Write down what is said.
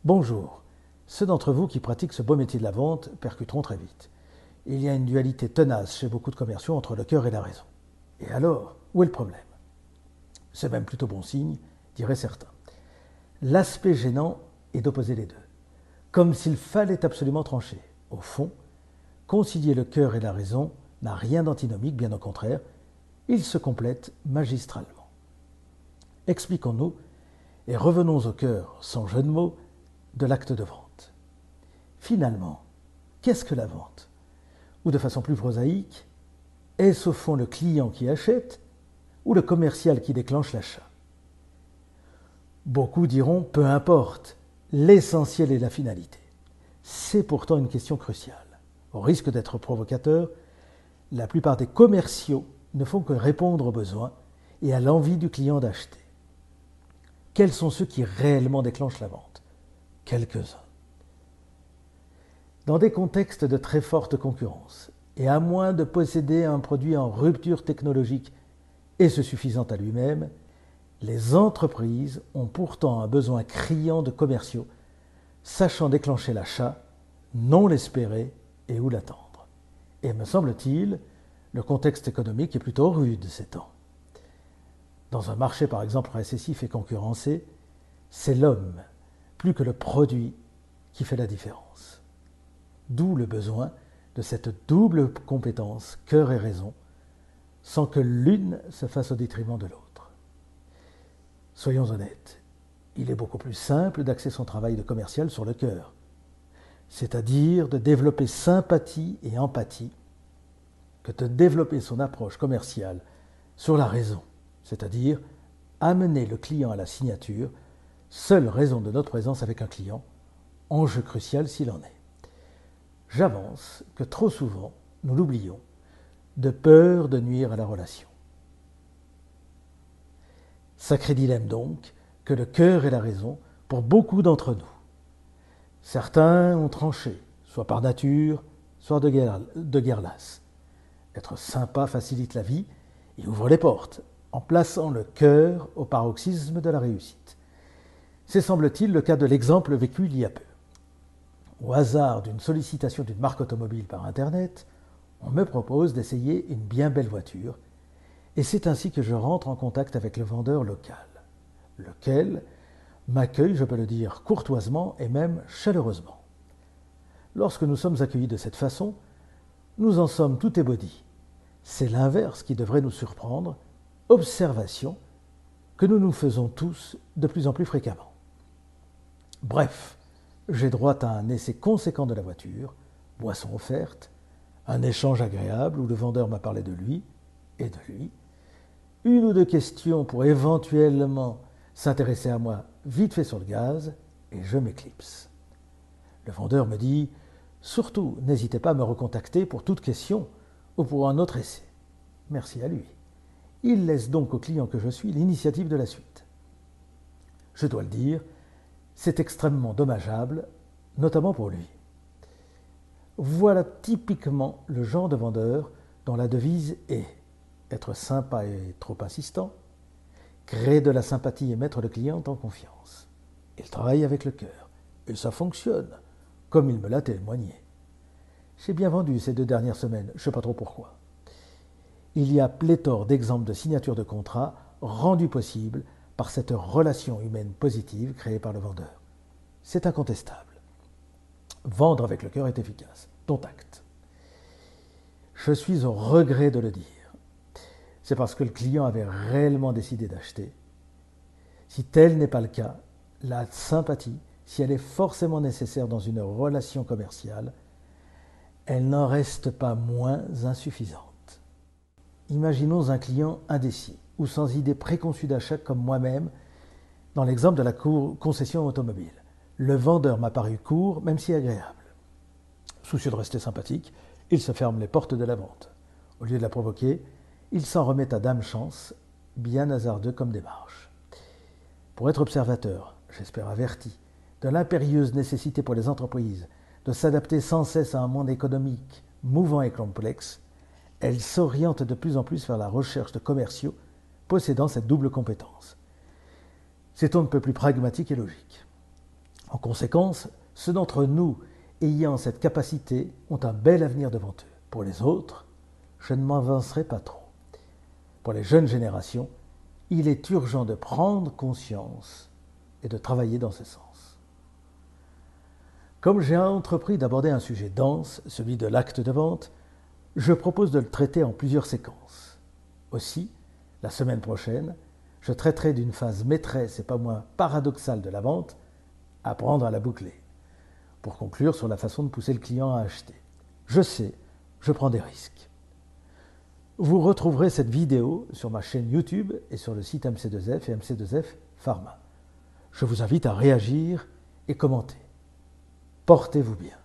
Bonjour. Ceux d'entre vous qui pratiquent ce beau métier de la vente percuteront très vite. Il y a une dualité tenace chez beaucoup de commerciaux entre le cœur et la raison. Et alors, où est le problème? C'est même plutôt bon signe, diraient certains. L'aspect gênant est d'opposer les deux, comme s'il fallait absolument trancher. Au fond, concilier le cœur et la raison n'a rien d'antinomique, bien au contraire, ils se complètent magistralement. Expliquons-nous et revenons au cœur, sans jeu de mots, de l'acte de vente. Finalement, qu'est-ce que la vente? Ou de façon plus prosaïque, est-ce au fond le client qui achète ou le commercial qui déclenche l'achat? Beaucoup diront peu importe, l'essentiel est la finalité. C'est pourtant une question cruciale. Au risque d'être provocateur, la plupart des commerciaux ne font que répondre aux besoins et à l'envie du client d'acheter. Quels sont ceux qui réellement déclenchent la vente? Quelques-uns. Dans des contextes de très forte concurrence, et à moins de posséder un produit en rupture technologique et se suffisant à lui-même, les entreprises ont pourtant un besoin criant de commerciaux, sachant déclencher l'achat, non l'espérer et où l'attendre. Et me semble-t-il, le contexte économique est plutôt rude ces temps. Dans un marché par exemple récessif et concurrencé, c'est l'homme, plus que le produit, qui fait la différence. D'où le besoin de cette double compétence, cœur et raison, sans que l'une se fasse au détriment de l'autre. Soyons honnêtes, il est beaucoup plus simple d'axer son travail de commercial sur le cœur, c'est-à-dire de développer sympathie et empathie, que de développer son approche commerciale sur la raison, c'est-à-dire amener le client à la signature, seule raison de notre présence avec un client, enjeu crucial s'il en est. J'avance que trop souvent, nous l'oublions, de peur de nuire à la relation. Sacré dilemme donc, que le cœur et la raison pour beaucoup d'entre nous. Certains ont tranché, soit par nature, soit de guerre lasse. Être sympa facilite la vie et ouvre les portes, en plaçant le cœur au paroxysme de la réussite. C'est semble-t-il le cas de l'exemple vécu il y a peu. Au hasard d'une sollicitation d'une marque automobile par Internet, on me propose d'essayer une bien belle voiture, et c'est ainsi que je rentre en contact avec le vendeur local, lequel m'accueille, je peux le dire, courtoisement et même chaleureusement. Lorsque nous sommes accueillis de cette façon, nous en sommes tout ébaudis. C'est l'inverse qui devrait nous surprendre, observation que nous nous faisons tous de plus en plus fréquemment. Bref, j'ai droit à un essai conséquent de la voiture, boisson offerte, un échange agréable où le vendeur m'a parlé de lui et de lui, une ou deux questions pour éventuellement s'intéresser à moi vite fait sur le gaz, et je m'éclipse. Le vendeur me dit « Surtout, n'hésitez pas à me recontacter pour toute question ou pour un autre essai. » Merci à lui. Il laisse donc au client que je suis l'initiative de la suite. Je dois le dire, c'est extrêmement dommageable, notamment pour lui. Voilà typiquement le genre de vendeur dont la devise est être sympa et trop insistant, créer de la sympathie et mettre le client en confiance. Il travaille avec le cœur, et ça fonctionne, comme il me l'a témoigné. J'ai bien vendu ces 2 dernières semaines, je ne sais pas trop pourquoi. Il y a pléthore d'exemples de signatures de contrats rendus possibles par cette relation humaine positive créée par le vendeur. C'est incontestable. Vendre avec le cœur est efficace, dont acte. Je suis au regret de le dire. C'est parce que le client avait réellement décidé d'acheter. Si tel n'est pas le cas, la sympathie, si elle est forcément nécessaire dans une relation commerciale, elle n'en reste pas moins insuffisante. Imaginons un client indécis ou sans idée préconçue d'achat comme moi-même, dans l'exemple de la concession automobile. Le vendeur m'a paru court, même si agréable. Soucieux de rester sympathique, il se ferme les portes de la vente. Au lieu de la provoquer, il s'en remet à Dame Chance, bien hasardeux comme démarche. Pour être observateur, j'espère averti, de l'impérieuse nécessité pour les entreprises de s'adapter sans cesse à un monde économique mouvant et complexe, elles s'orientent de plus en plus vers la recherche de commerciaux possédant cette double compétence. C'est on ne peut plus pragmatique et logique. En conséquence, ceux d'entre nous ayant cette capacité ont un bel avenir devant eux. Pour les autres, je ne m'avancerai pas trop. Pour les jeunes générations, il est urgent de prendre conscience et de travailler dans ce sens. Comme j'ai entrepris d'aborder un sujet dense, celui de l'acte de vente, je propose de le traiter en plusieurs séquences. Aussi, la semaine prochaine, je traiterai d'une phase maîtresse et pas moins paradoxale de la vente, apprendre à la boucler, pour conclure sur la façon de pousser le client à acheter. Je sais, je prends des risques. Vous retrouverez cette vidéo sur ma chaîne YouTube et sur le site MC2F et MC2F Pharma. Je vous invite à réagir et commenter. Portez-vous bien.